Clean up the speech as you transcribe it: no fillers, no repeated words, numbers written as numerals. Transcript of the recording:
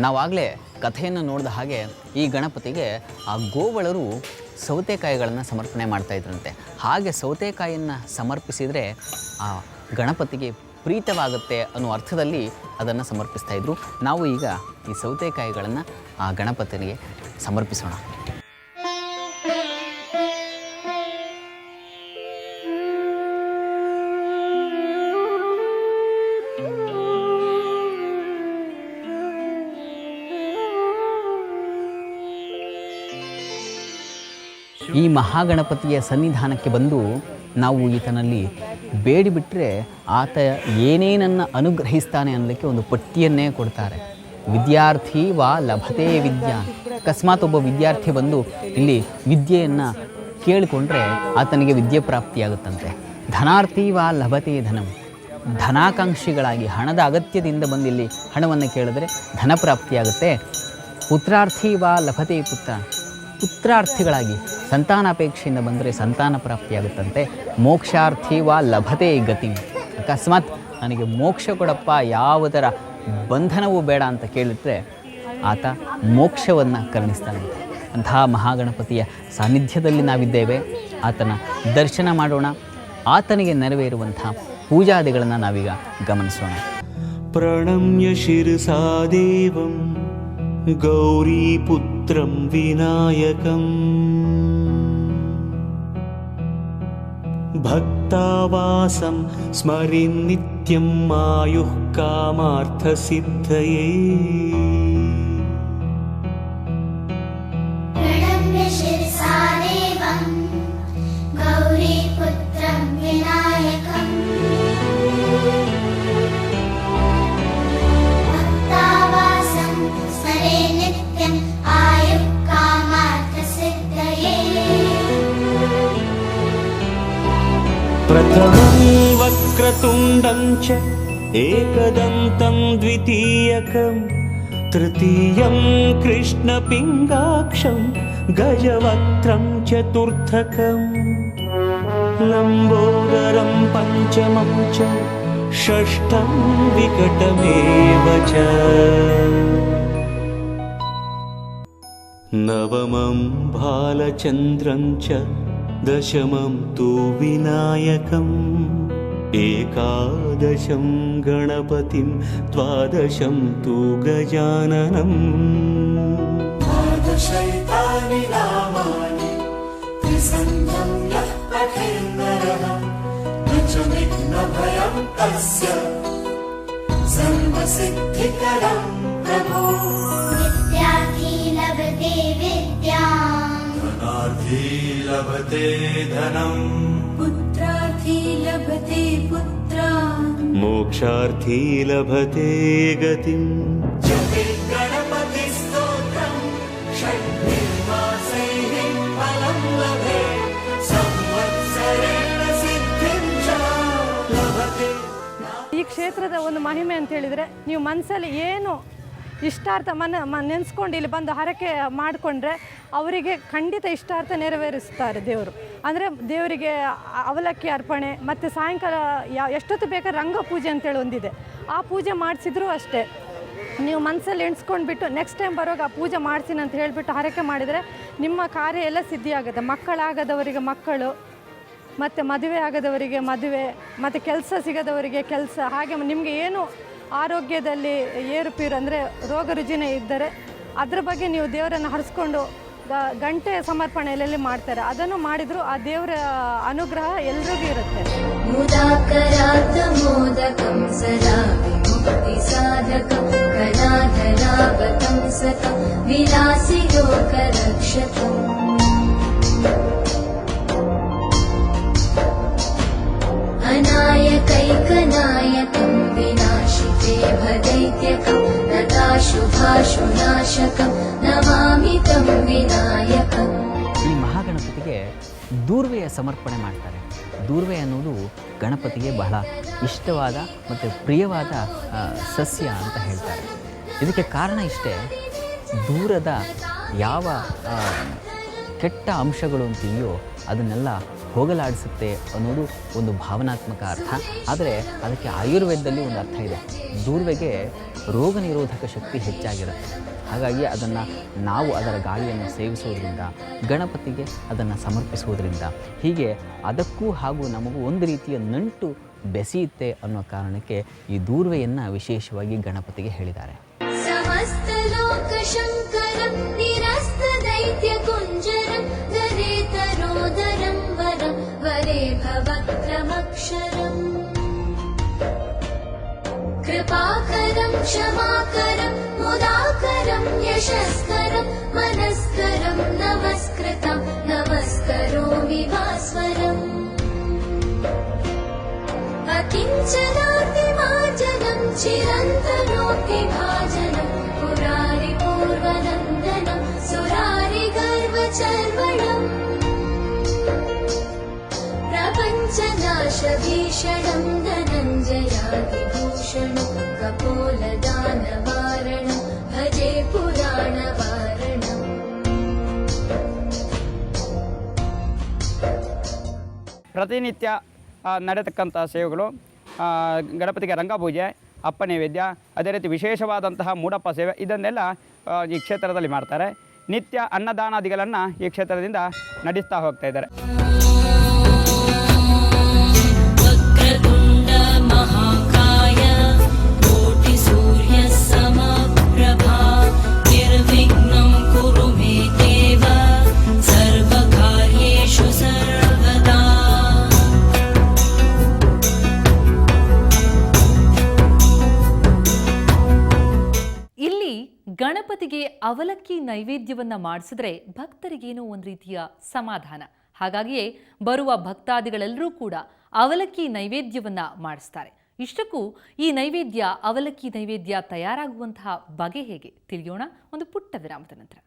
ನಾವಾಗಲೇ ಕಥೆಯನ್ನು ನೋಡಿದ ಹಾಗೆ ಈ ಗಣಪತಿಗೆ ಆ ಗೋವಳರು ಸೌತೆಕಾಯಿಗಳನ್ನು ಸಮರ್ಪಣೆ ಮಾಡ್ತಾಯಿದ್ರಂತೆ. ಹಾಗೆ ಸೌತೆಕಾಯಿಯನ್ನು ಸಮರ್ಪಿಸಿದರೆ ಆ ಗಣಪತಿಗೆ ಪ್ರೀತವಾಗುತ್ತೆ ಅನ್ನೋ ಅರ್ಥದಲ್ಲಿ ಅದನ್ನು ಸಮರ್ಪಿಸ್ತಾಯಿದ್ರು. ನಾವು ಈಗ ಈ ಸೌತೆಕಾಯಿಗಳನ್ನು ಆ ಗಣಪತಿಗೆ ಸಮರ್ಪಿಸೋಣ. ಈ ಮಹಾಗಣಪತಿಯ ಸನ್ನಿಧಾನಕ್ಕೆ ಬಂದು ನಾವು ಈತನಲ್ಲಿ ಬೇಡಿಬಿಟ್ರೆ ಆತ ಏನೇನನ್ನು ಅನುಗ್ರಹಿಸ್ತಾನೆ ಅನ್ನಲಿಕ್ಕೆ ಒಂದು ಪಟ್ಟಿಯನ್ನೇ ಕೊಡ್ತಾರೆ. ವಿದ್ಯಾರ್ಥಿ ವಾ ಲಭತೆ ವಿದ್ಯಾ. ಅಕಸ್ಮಾತ್ ಒಬ್ಬ ವಿದ್ಯಾರ್ಥಿ ಬಂದು ಇಲ್ಲಿ ವಿದ್ಯೆಯನ್ನು ಕೇಳಿಕೊಂಡ್ರೆ ಆತನಿಗೆ ವಿದ್ಯೆ ಪ್ರಾಪ್ತಿಯಾಗುತ್ತಂತೆ. ಧನಾರ್ಥಿ ವಾ ಲಭತೆ ಧನಂ. ಧನಾಕಾಂಕ್ಷಿಗಳಾಗಿ ಹಣದ ಅಗತ್ಯದಿಂದ ಬಂದು ಇಲ್ಲಿ ಹಣವನ್ನು ಕೇಳಿದ್ರೆ ಧನ ಪ್ರಾಪ್ತಿಯಾಗುತ್ತೆ. ಪುತ್ರಾರ್ಥಿ ವಾ ಲಭತೆ ಪುತ್ರ. ಪುತ್ರಾರ್ಥಿಗಳಾಗಿ ಸಂತಾನಾಪೇಕ್ಷೆಯಿಂದ ಬಂದರೆ ಸಂತಾನ ಪ್ರಾಪ್ತಿಯಾಗುತ್ತಂತೆ. ಮೋಕ್ಷಾರ್ಥಿ ವಾ ಲಭತೆ ಗತಿ. ಅಕಸ್ಮಾತ್ ನನಗೆ ಮೋಕ್ಷ ಕೊಡಪ್ಪ, ಯಾವುದರ ಬಂಧನವೂ ಬೇಡ ಅಂತ ಕೇಳಿದರೆ ಆತ ಮೋಕ್ಷವನ್ನು ಕರುಣಿಸ್ತಾನಂತೆ. ಅಂತಹ ಮಹಾಗಣಪತಿಯ ಸಾನ್ನಿಧ್ಯದಲ್ಲಿ ನಾವಿದ್ದೇವೆ. ಆತನ ದರ್ಶನ ಮಾಡೋಣ. ಆತನಿಗೆ ನೆರವೇರುವಂಥ ಪೂಜಾದಿಗಳನ್ನು ನಾವೀಗ ಗಮನಿಸೋಣ. ಪ್ರಣಮ್ಯ ಶಿರಸಾ ದೇವಂ ಗೌರೀಪುತ್ರಂ ವಿನಾಯಕಂ ಭಕ್ತಾವಾಸಂ ಸ್ಮರಿನ್ ನಿತ್ಯಂ ಆಯುಃ ಕಾಮಾರ್ಥಸಿದ್ಧಯೇ. ಪ್ರಣಮ್ಯ ಶಿರಸಾ ದೇವಂ ಗೌರೀಪುತ್ರಂ ವಿನಾಯಕಂ ಭಕ್ತಾವಾಸಂ ಸ್ಮರೇನ್ ನಿತ್ಯಂ ಆಯುಃ ಕಾಮಾರ್ಥಸಿದ್ಧಯೇ. ಪ್ರಥಮಂ ವಕ್ರತುಂಡಂ ಚ ಏಕದಂತಂ ದ್ವಿತೀಯಕಂ ತೃತೀಯಂ ಕೃಷ್ಣಪಿಂಗಾಕ್ಷಂ ಗಜವಕ್ತ್ರಂ ಚತುರ್ಥಕಂ ಲಂಬೋದರಂ ಪಂಚಮಂ ಚ ಷಷ್ಠಂ ವಿಕಟಮೇವ ಚ ನವಮಂ ಬಾಲಚಂದ್ರಂ ಚ ದಶಮಂ ತು ವಿನಾಯಕಂ ಏಕಾದಶಂ ಗಣಪತಿಂ ದ್ವಾದಶಂ ತು ಗಜಾನನಂ. ದ್ವಾದಶೈತಾನಿ ನಾಮಾನಿ ತ್ರಿಸಂಧ್ಯಂ ಯಃ ಪಠೇನ್ನರಃ ನ ಚ ವಿಘ್ನಭಯಂ ತಸ್ಯ ಸರ್ವಸಿದ್ಧಿಕರಂ ಪ್ರಭೋ. ವಿದ್ಯಾರ್ಥಿ ಲಭತೆ ವಿದ್ಯಾಂ ಧನಾರ್ಥಿ ಲಭತೆ ಧನಂ पुत्रार्थी लभते पुत्रान् ಮೋಕ್ಷಾರ್ಥಿ ಲಭತೆ ಗತಿಂ. ಜಪೇ ಗಣಪತಿ ಸ್ತೋತ್ರಂ ಷಡ್ಭಿರ್ಮಾಸೈಃ ಫಲಂ ಲಭೇತ್ ಸಂವತ್ಸರೇಣ ಸಿದ್ಧಿಂ ಚ ಲಭತೆ. ಈ ಕ್ಷೇತ್ರದ ಒಂದು ಮಹಿಮೆ ಅಂತ ಹೇಳಿದರೆ, ನೀವು ಮನಸ್ಸಲ್ಲಿ ಏನು ಇಷ್ಟಾರ್ಥ ನೆನೆಸ್ಕೊಂಡು ಇಲ್ಲಿ ಬಂದು ಹರಕೆ ಮಾಡಿಕೊಂಡ್ರೆ ಅವರಿಗೆ ಖಂಡಿತ ಇಷ್ಟಾರ್ಥ ನೆರವೇರಿಸ್ತಾರೆ ದೇವರು. ಅಂದರೆ ದೇವರಿಗೆ ಅವಲಕ್ಕಿ ಅರ್ಪಣೆ ಮತ್ತು ಸಾಯಂಕಾಲ ಎಷ್ಟೊತ್ತು ಬೇಕಾದ್ರೆ ರಂಗ ಪೂಜೆ ಅಂತೇಳಿ ಒಂದಿದೆ. ಆ ಪೂಜೆ ಮಾಡಿಸಿದ್ರು ಅಷ್ಟೇ, ನೀವು ಮನಸ್ಸಲ್ಲಿ ಎಣಿಸ್ಕೊಂಡ್ಬಿಟ್ಟು ನೆಕ್ಸ್ಟ್ ಟೈಮ್ ಬರುವಾಗ ಆ ಪೂಜೆ ಮಾಡ್ತೀನಿ ಅಂತ ಹೇಳಿಬಿಟ್ಟು ಹರಕೆ ಮಾಡಿದರೆ ನಿಮ್ಮ ಕಾರ್ಯ ಎಲ್ಲ ಸಿದ್ಧಿಯಾಗುತ್ತೆ. ಮಕ್ಕಳಾಗದವರಿಗೆ ಮಕ್ಕಳು, ಮತ್ತು ಮದುವೆ ಆಗದವರಿಗೆ ಮದುವೆ, ಮತ್ತು ಕೆಲಸ ಸಿಗದವರಿಗೆ ಕೆಲಸ, ಹಾಗೆ ನಿಮಗೆ ಏನು ಆರೋಗ್ಯದಲ್ಲಿ ಏರುಪೀರು ಅಂದರೆ ರೋಗ ರುಜಿನ ಇದ್ದರೆ ಅದ್ರ ಬಗ್ಗೆ ನೀವು ದೇವರನ್ನು ಹರಿಸ್ಕೊಂಡು ಗಂಟೆ ಸಮರ್ಪಣೆಯಲ್ಲಿ ಮಾಡ್ತಾರೆ. ಅದನ್ನು ಮಾಡಿದರೂ ಆ ದೇವರ ಅನುಗ್ರಹ ಎಲ್ರಿಗೂ ಇರುತ್ತೆ. मुदाकरात् मोदकं सदा विमुक्तिसाधकं कलाधरावतं सतं विलासि लोकरक्षकम्. अनायकैकनायकं विनाशिते भदैत्यकं नताशुभाशुनाशकं नमामि तं विनायकम्. ಈ ಮಹಾಗಣಪತಿಗೆ ದೂರ್ವೆಯ ಸಮರ್ಪಣೆ ಮಾಡ್ತಾರೆ. ದೂರ್ವೆ ಅನ್ನೋದು ಗಣಪತಿಗೆ ಬಹಳ ಇಷ್ಟವಾದ ಮತ್ತು ಪ್ರಿಯವಾದ ಸಸ್ಯ ಅಂತ ಹೇಳ್ತಾರೆ. ಇದಕ್ಕೆ ಕಾರಣ ಇಷ್ಟೇ, ದೂರದ ಯಾವ ಕೆಟ್ಟ ಅಂಶಗಳು ಅಂತೀವೋ ಅದನ್ನೆಲ್ಲ ಹೋಗಲಾಡಿಸುತ್ತೆ ಅನ್ನೋದು ಒಂದು ಭಾವನಾತ್ಮಕ ಅರ್ಥ. ಆದರೆ ಅದಕ್ಕೆ ಆಯುರ್ವೇದದಲ್ಲಿ ಒಂದು ಅರ್ಥ ಇದೆ. ದೂರ್ವೆಗೆ ರೋಗ ನಿರೋಧಕ ಶಕ್ತಿ ಹೆಚ್ಚಾಗಿರುತ್ತೆ. ಹಾಗಾಗಿ ಅದನ್ನು ನಾವು ಅದರ ಗಾಳಿಯನ್ನು ಸೇವಿಸೋದ್ರಿಂದ, ಗಣಪತಿಗೆ ಅದನ್ನು ಸಮರ್ಪಿಸೋದ್ರಿಂದ, ಹೀಗೆ ಅದಕ್ಕೂ ಹಾಗೂ ನಮಗೂ ಒಂದು ರೀತಿಯ ನಂಟು ಬೆಸೆಯುತ್ತೆ ಅನ್ನೋ ಕಾರಣಕ್ಕೆ ಈ ದೂರ್ವೆಯನ್ನು ವಿಶೇಷವಾಗಿ ಗಣಪತಿಗೆ ಹೇಳಿದ್ದಾರೆ. ಸಮಸ್ತ ಲೋಕ ಶಂಕರಂ ನಿರಸ್ತ ದೈತ್ಯ ಕುಂಜರಂ ಗರೆ ತರೋದರಂ ವರಂ ವರೆ ಭವಕ್ರಮಕ್ಷರಂ ಕೃಪಾಕರಂ ಕ್ಷಮಾಕರಂ ಮುದಾಕರಂ ಯಶಸ್ಕರಂ ಮನಸ್ಕರಂ ನಮಸ್ಕೃತಂ ನಮಸ್ಕರೋಮಿ ಭಾಸ್ವರಂ ಅಕಿಂಚನಾತಿಮಾರ್ಜನಂ ಚಿರಂತನೋಪಿ ಭಾಜನಂ ಪುರಾರಿ ಪೂರ್ವನಂದನಂ ಸುರಾರಿ ಗರ್ವಚರ್ವಣಂ ಪ್ರಪಂಚನಾಶಭೀಷಣಂ ಧನಂಜಯಾದಿಭೂಷಣಂ ಕಪೋಲದಾನವಾರಣಂ ಭಜೆ ಪುರಾಣವಾರಣಂ. ಪ್ರತಿನಿತ್ಯ ನಡೆತಕ್ಕಂಥ ಸೇವೆಗಳು, ಗಣಪತಿಗೆ ರಂಗಪೂಜೆ, ಅಪ್ಪ ನೈವೇದ್ಯ, ಅದೇ ರೀತಿ ವಿಶೇಷವಾದಂತಹ ಮೂಡಪ್ಪ ಸೇವೆ, ಇದನ್ನೆಲ್ಲ ಈ ಕ್ಷೇತ್ರದಲ್ಲಿ ಮಾಡ್ತಾರೆ. ನಿತ್ಯ ಅನ್ನದಾನಾದಿಗಳನ್ನು ಈ ಕ್ಷೇತ್ರದಿಂದ ನಡೆಸ್ತಾ ಹೋಗ್ತಾ ಇದ್ದಾರೆ. ವಕ್ರತುಂಡ ಮಹಾಕಾಯ ಕೋಟಿ ಸೂರ್ಯ ಸಮಪ್ರಭಾ ನಿರ್ವಿಘ್ನಂ ಕುರು ಮೇ ದೇವ ಸರ್ವಕಾರ್ಯೇಷು ಸರ್ವದಾ. ಇಲ್ಲಿ ಗಣಪತಿಗೆ ಅವಲಕ್ಕಿ ನೈವೇದ್ಯವನ್ನ ಮಾಡಿಸಿದ್ರೆ ಭಕ್ತರಿಗೇನೋ ಒಂದು ರೀತಿಯ ಸಮಾಧಾನ. ಹಾಗಾಗಿಯೇ ಬರುವ ಭಕ್ತಾದಿಗಳೆಲ್ಲರೂ ಕೂಡ ಅವಲಕ್ಕಿ ನೈವೇದ್ಯವನ್ನ ಮಾಡಿಸ್ತಾರೆ. ಇಷ್ಟಕ್ಕೂ ಈ ನೈವೇದ್ಯ, ಅವಲಕ್ಕಿ ನೈವೇದ್ಯ ತಯಾರಾಗುವಂತಹ ಬಗೆ ಹೇಗೆ ತಿಳಿಯೋಣ ಒಂದು ಪುಟ್ಟ ವಿರಾಮದ ನಂತರ.